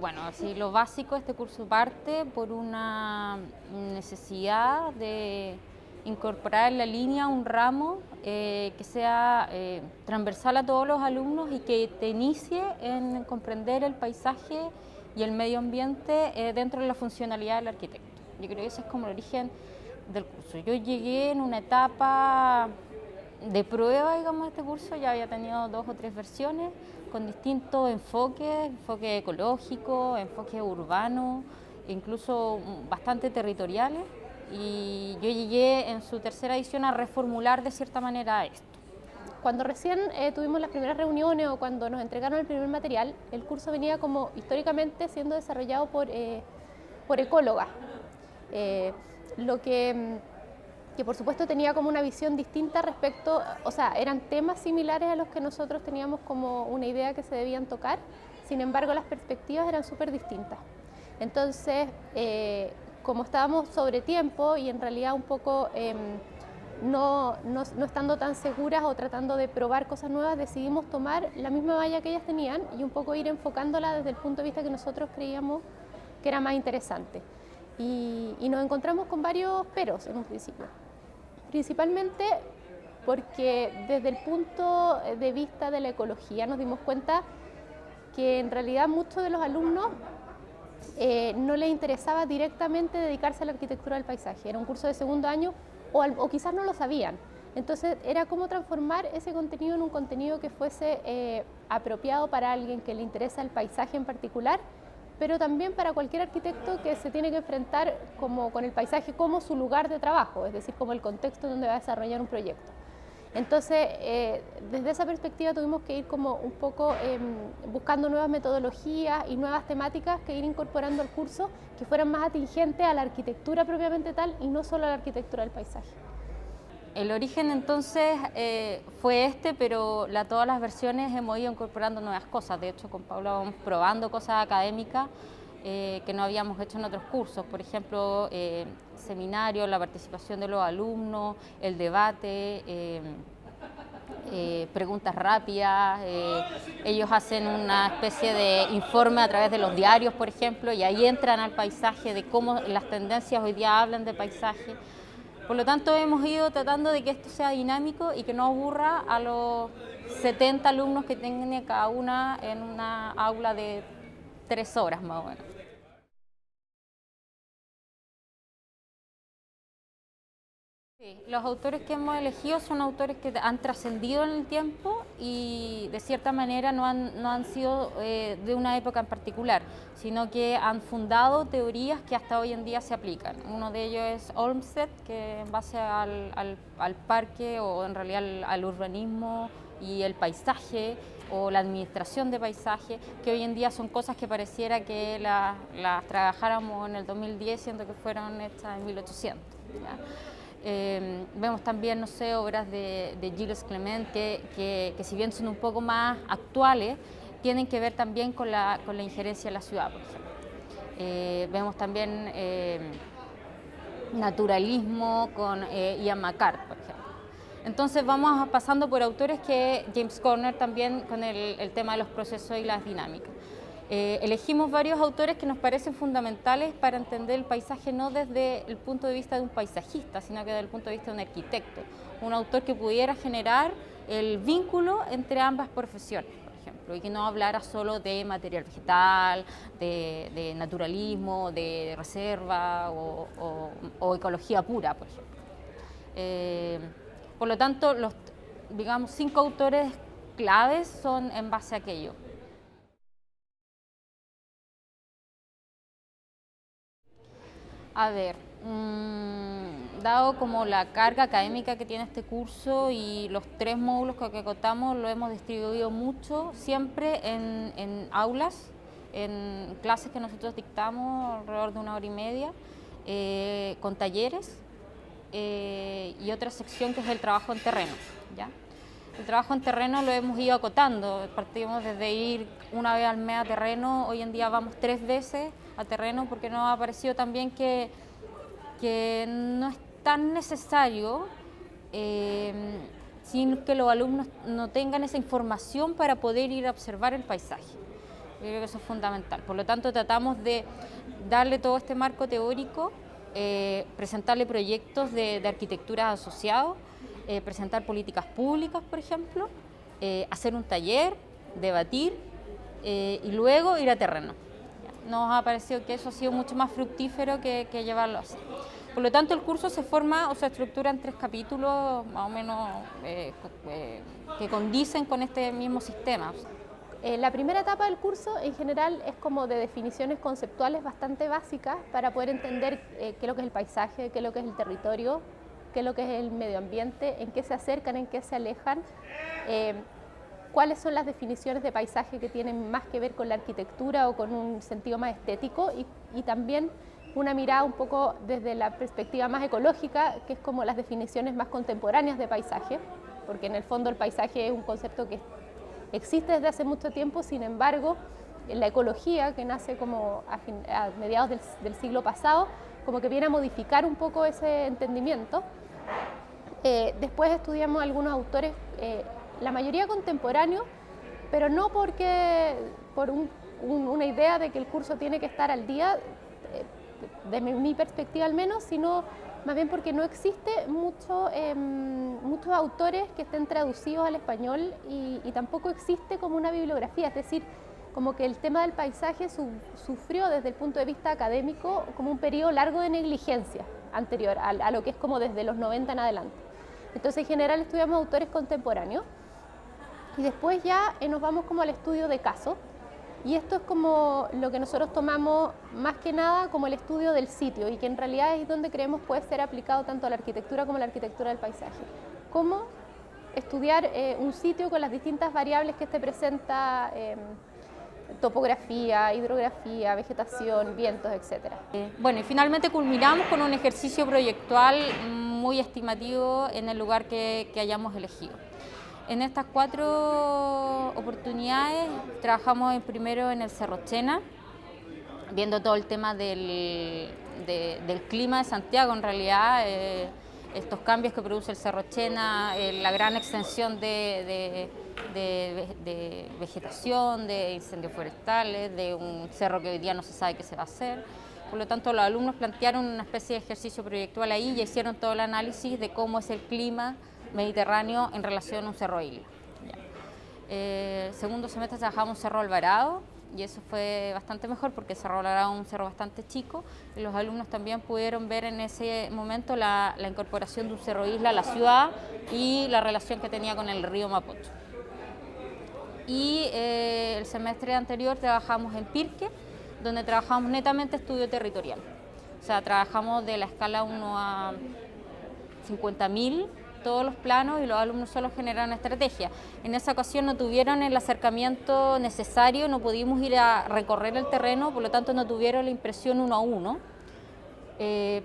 Bueno, así lo básico, este curso parte por una necesidad de incorporar en la línea un ramo que sea transversal a todos los alumnos y que te inicie en comprender el paisaje y el medio ambiente dentro de la funcionalidad del arquitecto. Yo creo que ese es como el origen del curso. Yo llegué en una etapa de prueba, digamos, de este curso, ya había tenido 2 o 3 versiones con distintos enfoques, enfoque ecológico, enfoque urbano, incluso bastante territoriales, y yo llegué en su tercera edición a reformular de cierta manera esto. Cuando recién tuvimos las primeras reuniones o cuando nos entregaron el primer material, el curso venía como históricamente siendo desarrollado por ecólogas, lo que por supuesto tenía como una visión distinta respecto, o sea, eran temas similares a los que nosotros teníamos como una idea que se debían tocar, sin embargo las perspectivas eran súper distintas. Entonces, como estábamos sobre tiempo y en realidad un poco no estando tan seguras o tratando de probar cosas nuevas, decidimos tomar la misma valla que ellas tenían y un poco ir enfocándola desde el punto de vista que nosotros creíamos que era más interesante. Y nos encontramos con varios peros en un principio. Principalmente porque desde el punto de vista de la ecología nos dimos cuenta que en realidad muchos de los alumnos no les interesaba directamente dedicarse a la arquitectura del paisaje. Era un curso de segundo año o quizás no lo sabían. Entonces era cómo transformar ese contenido en un contenido que fuese apropiado para alguien que le interesa el paisaje en particular, pero también para cualquier arquitecto que se tiene que enfrentar con el paisaje como su lugar de trabajo, es decir, como el contexto donde va a desarrollar un proyecto. Entonces, desde esa perspectiva tuvimos que ir como un poco buscando nuevas metodologías y nuevas temáticas que ir incorporando al curso que fueran más atingentes a la arquitectura propiamente tal y no solo a la arquitectura del paisaje. El origen entonces fue este, pero todas las versiones hemos ido incorporando nuevas cosas. De hecho, con Paula vamos probando cosas académicas que no habíamos hecho en otros cursos. Por ejemplo, seminarios, la participación de los alumnos, el debate, preguntas rápidas. Ellos hacen una especie de informe a través de los diarios, por ejemplo, y ahí entran al paisaje, de cómo las tendencias hoy día hablan de paisaje. Por lo tanto, hemos ido tratando de que esto sea dinámico y que no aburra a los 70 alumnos que tengan cada una en una aula de 3 horas más o menos. Sí, los autores que hemos elegido son autores que han trascendido en el tiempo y de cierta manera no han sido de una época en particular, sino que han fundado teorías que hasta hoy en día se aplican. Uno de ellos es Olmsted, que en base al parque o en realidad al urbanismo y el paisaje o la administración de paisaje, que hoy en día son cosas que pareciera que las trabajáramos en el 2010, siendo que fueron hechas en 1800. ¿Ya? Vemos también, no sé, obras de Gilles Clement que si bien son un poco más actuales, tienen que ver también con la injerencia de la ciudad, por ejemplo. Vemos también naturalismo con Ian McCart, por ejemplo. Entonces vamos pasando por autores que James Corner también con el tema de los procesos y las dinámicas. Elegimos varios autores que nos parecen fundamentales para entender el paisaje no desde el punto de vista de un paisajista, sino que desde el punto de vista de un arquitecto. Un autor que pudiera generar el vínculo entre ambas profesiones, por ejemplo, y que no hablara solo de material vegetal, de naturalismo, de reserva o ecología pura, por ejemplo. Por lo tanto, los, digamos, 5 autores claves son en base a aquello. A ver, dado como la carga académica que tiene este curso y los 3 módulos que contamos, lo hemos distribuido mucho, siempre en aulas, en clases que nosotros dictamos alrededor de 1 hora y media, con talleres y otra sección que es el trabajo en terreno, ¿ya? El trabajo en terreno lo hemos ido acotando, partimos desde ir una vez al mes a terreno, hoy en día vamos 3 veces a terreno porque nos ha parecido también que no es tan necesario sin que los alumnos no tengan esa información para poder ir a observar el paisaje. Yo creo que eso es fundamental. Por lo tanto, tratamos de darle todo este marco teórico, presentarle proyectos de arquitectura asociados, presentar políticas públicas, por ejemplo, hacer un taller, debatir y luego ir a terreno. Nos ha parecido que eso ha sido mucho más fructífero que llevarlo así. Por lo tanto, el curso se forma o se estructura en 3 capítulos más o menos que condicen con este mismo sistema. La primera etapa del curso en general es como de definiciones conceptuales bastante básicas para poder entender qué es lo que es el paisaje, qué es lo que es el territorio, qué es lo que es el medio ambiente, en qué se acercan, en qué se alejan, cuáles son las definiciones de paisaje que tienen más que ver con la arquitectura o con un sentido más estético y también una mirada un poco desde la perspectiva más ecológica, que es como las definiciones más contemporáneas de paisaje, porque en el fondo el paisaje es un concepto que existe desde hace mucho tiempo, sin embargo, la ecología, que nace como a mediados del siglo pasado, como que viene a modificar un poco ese entendimiento. Después estudiamos algunos autores, la mayoría contemporáneos, pero no por una idea de que el curso tiene que estar al día, de mi perspectiva al menos, sino más bien porque no existe muchos autores que estén traducidos al español y tampoco existe como una bibliografía, es decir, como que el tema del paisaje sufrió desde el punto de vista académico como un periodo largo de negligencia anterior a lo que es como desde los 90 en adelante. Entonces en general estudiamos autores contemporáneos y después ya nos vamos como al estudio de caso. Y esto es como lo que nosotros tomamos más que nada como el estudio del sitio y que en realidad es donde creemos puede ser aplicado tanto a la arquitectura como a la arquitectura del paisaje. Cómo estudiar un sitio con las distintas variables que este presenta, topografía, hidrografía, vegetación, vientos, etc. Bueno, y finalmente culminamos con un ejercicio proyectual muy estimativo en el lugar que hayamos elegido. En estas 4 oportunidades trabajamos primero en el Cerro Chena, viendo todo el tema del clima de Santiago, en realidad, estos cambios que produce el Cerro Chena, la gran extensión de vegetación, de incendios forestales, de un cerro que hoy día no se sabe qué se va a hacer. Por lo tanto, los alumnos plantearon una especie de ejercicio proyectual ahí y hicieron todo el análisis de cómo es el clima mediterráneo en relación a un cerro isla. Segundo semestre trabajamos en Cerro Alvarado y eso fue bastante mejor porque Cerro Alvarado es un cerro bastante chico y los alumnos también pudieron ver en ese momento la incorporación de un cerro isla a la ciudad y la relación que tenía con el río Mapocho. Y el semestre anterior trabajamos en Pirque, donde trabajamos netamente estudio territorial. O sea, trabajamos de la escala 1 a 50.000 todos los planos y los alumnos solo generaron estrategia. En esa ocasión no tuvieron el acercamiento necesario, no pudimos ir a recorrer el terreno, por lo tanto no tuvieron la impresión 1 a 1,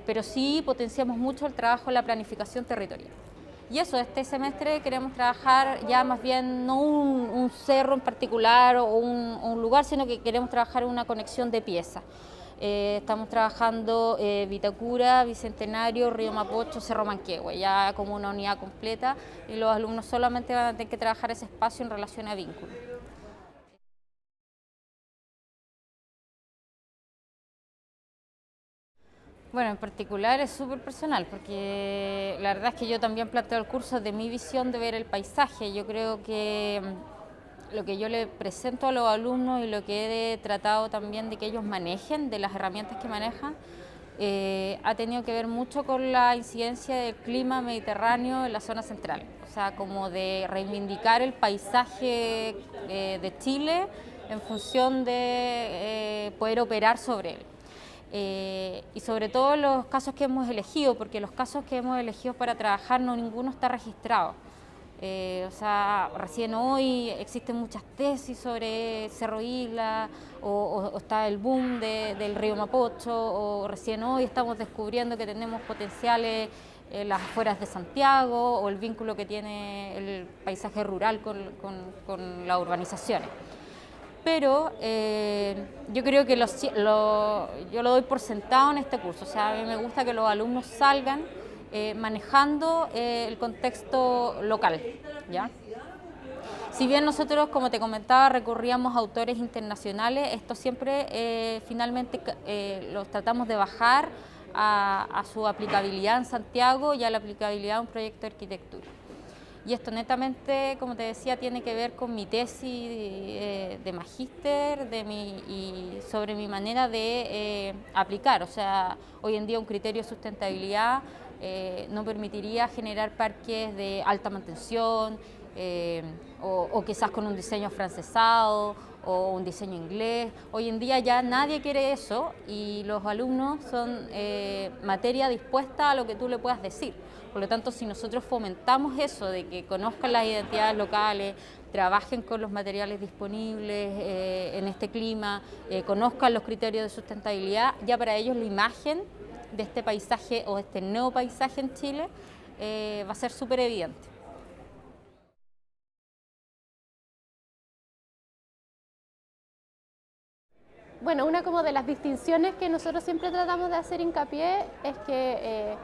pero sí potenciamos mucho el trabajo en la planificación territorial. Y eso, este semestre queremos trabajar ya más bien no un cerro en particular o un lugar, sino que queremos trabajar en una conexión de piezas. Estamos trabajando Vitacura, Bicentenario, Río Mapocho, Cerro Manquehue, ya como una unidad completa y los alumnos solamente van a tener que trabajar ese espacio en relación a vínculos. Bueno, en particular es súper personal porque la verdad es que yo también planteo el curso de mi visión de ver el paisaje. Yo creo que lo que yo le presento a los alumnos y lo que he tratado también de que ellos manejen, de las herramientas que manejan, ha tenido que ver mucho con la incidencia del clima mediterráneo en la zona central. O sea, como de reivindicar el paisaje de Chile en función de poder operar sobre él. Y sobre todo los casos que hemos elegido, porque los casos que hemos elegido para trabajar no ninguno está registrado. O sea, recién hoy existen muchas tesis sobre Cerro Isla o está el boom del río Mapocho, o recién hoy estamos descubriendo que tenemos potenciales en las afueras de Santiago o el vínculo que tiene el paisaje rural con las urbanizaciones. Pero yo creo que yo lo doy por sentado en este curso, o sea, a mí me gusta que los alumnos salgan manejando el contexto local, ¿ya? Si bien nosotros, como te comentaba, recurríamos a autores internacionales, esto siempre finalmente los tratamos de bajar a su aplicabilidad en Santiago y a la aplicabilidad de un proyecto de arquitectura. Y esto netamente, como te decía, tiene que ver con mi tesis de magíster y sobre mi manera de aplicar. O sea, hoy en día un criterio de sustentabilidad no permitiría generar parques de alta mantención o quizás con un diseño francesado o un diseño inglés. Hoy en día ya nadie quiere eso y los alumnos son materia dispuesta a lo que tú le puedas decir. Por lo tanto, si nosotros fomentamos eso de que conozcan las identidades locales, trabajen con los materiales disponibles en este clima, conozcan los criterios de sustentabilidad, ya para ellos la imagen de este paisaje o este nuevo paisaje en Chile va a ser súper evidente. Bueno, una como de las distinciones que nosotros siempre tratamos de hacer hincapié es que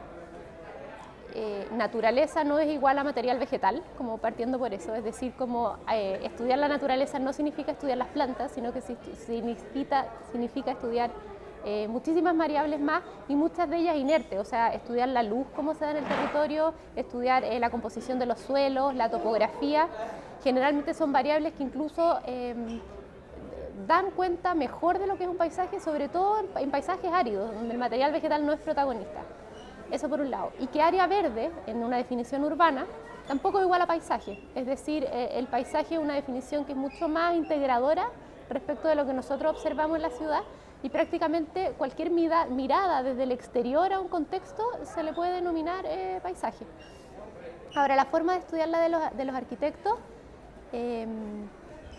naturaleza no es igual a material vegetal, como partiendo por eso, es decir, como estudiar la naturaleza no significa estudiar las plantas, sino que significa estudiar muchísimas variables más y muchas de ellas inertes, o sea, estudiar la luz, cómo se da en el territorio, estudiar la composición de los suelos, la topografía, generalmente son variables que incluso dan cuenta mejor de lo que es un paisaje, sobre todo en paisajes áridos, donde el material vegetal no es protagonista. Eso por un lado. Y que área verde, en una definición urbana, tampoco es igual a paisaje. Es decir, el paisaje es una definición que es mucho más integradora respecto de lo que nosotros observamos en la ciudad y prácticamente cualquier mirada desde el exterior a un contexto se le puede denominar paisaje. Ahora, la forma de estudiarla de los arquitectos,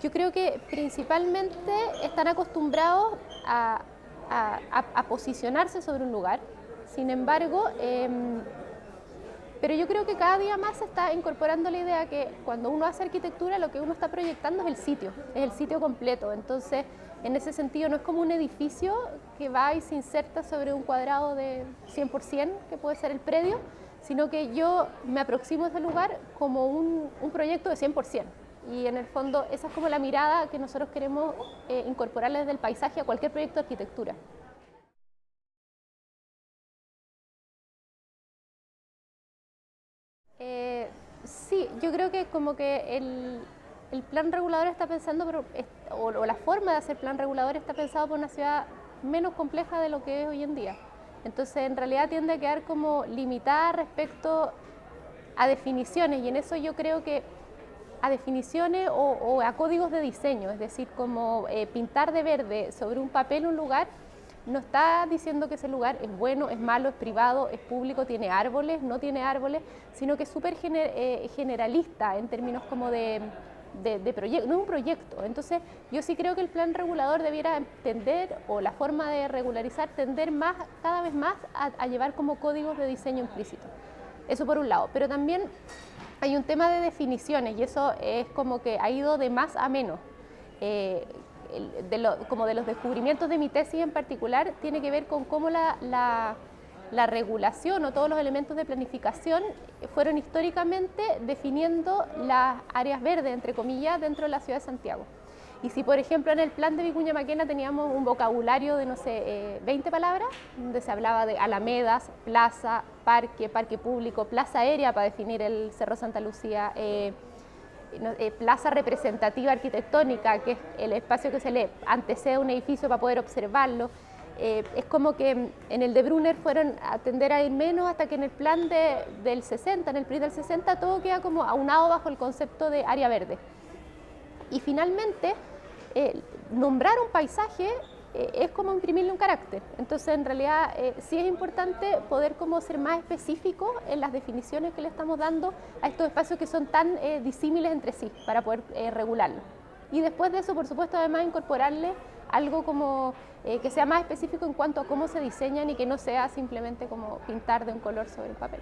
yo creo que principalmente están acostumbrados a posicionarse sobre un lugar. Sin embargo, pero yo creo que cada día más se está incorporando la idea que cuando uno hace arquitectura lo que uno está proyectando es el sitio completo. Entonces, en ese sentido no es como un edificio que va y se inserta sobre un cuadrado de 100%, que puede ser el predio, sino que yo me aproximo a ese lugar como un proyecto de 100%. Y en el fondo esa es como la mirada que nosotros queremos incorporarle desde el paisaje a cualquier proyecto de arquitectura. Sí, yo creo que como que el plan regulador está pensando, o la forma de hacer plan regulador está pensado por una ciudad menos compleja de lo que es hoy en día. Entonces, en realidad tiende a quedar como limitada respecto a definiciones, y en eso yo creo que a definiciones o a códigos de diseño, es decir, como pintar de verde sobre un papel un lugar, no está diciendo que ese lugar es bueno, es malo, es privado, es público, tiene árboles, no tiene árboles, sino que es súper generalista en términos como de proyecto, no es un proyecto. Entonces, yo sí creo que el plan regulador debiera tender, o la forma de regularizar, tender más, cada vez más a llevar como códigos de diseño implícitos. Eso por un lado, pero también hay un tema de definiciones y eso es como que ha ido de más a menos. Como de los descubrimientos de mi tesis en particular, tiene que ver con cómo la regulación o todos los elementos de planificación fueron históricamente definiendo las áreas verdes, entre comillas, dentro de la ciudad de Santiago. Y si, por ejemplo, en el plan de Vicuña Maquena teníamos un vocabulario de, no sé, 20 palabras, donde se hablaba de alamedas, plaza, parque, parque público, plaza aérea para definir el Cerro Santa Lucía, plaza representativa arquitectónica, que es el espacio que se le antecede a un edificio para poder observarlo. Es como que en el de Brunner fueron a tender a ir menos hasta que en el plan del 60, en el PRI del 60, todo queda como aunado bajo el concepto de área verde. Y finalmente, nombrar un paisaje es como imprimirle un carácter. Entonces, en realidad, sí es importante poder como ser más específico en las definiciones que le estamos dando a estos espacios que son tan disímiles entre sí para poder regularlo. Y después de eso, por supuesto, además incorporarle algo como que sea más específico en cuanto a cómo se diseñan y que no sea simplemente como pintar de un color sobre el papel.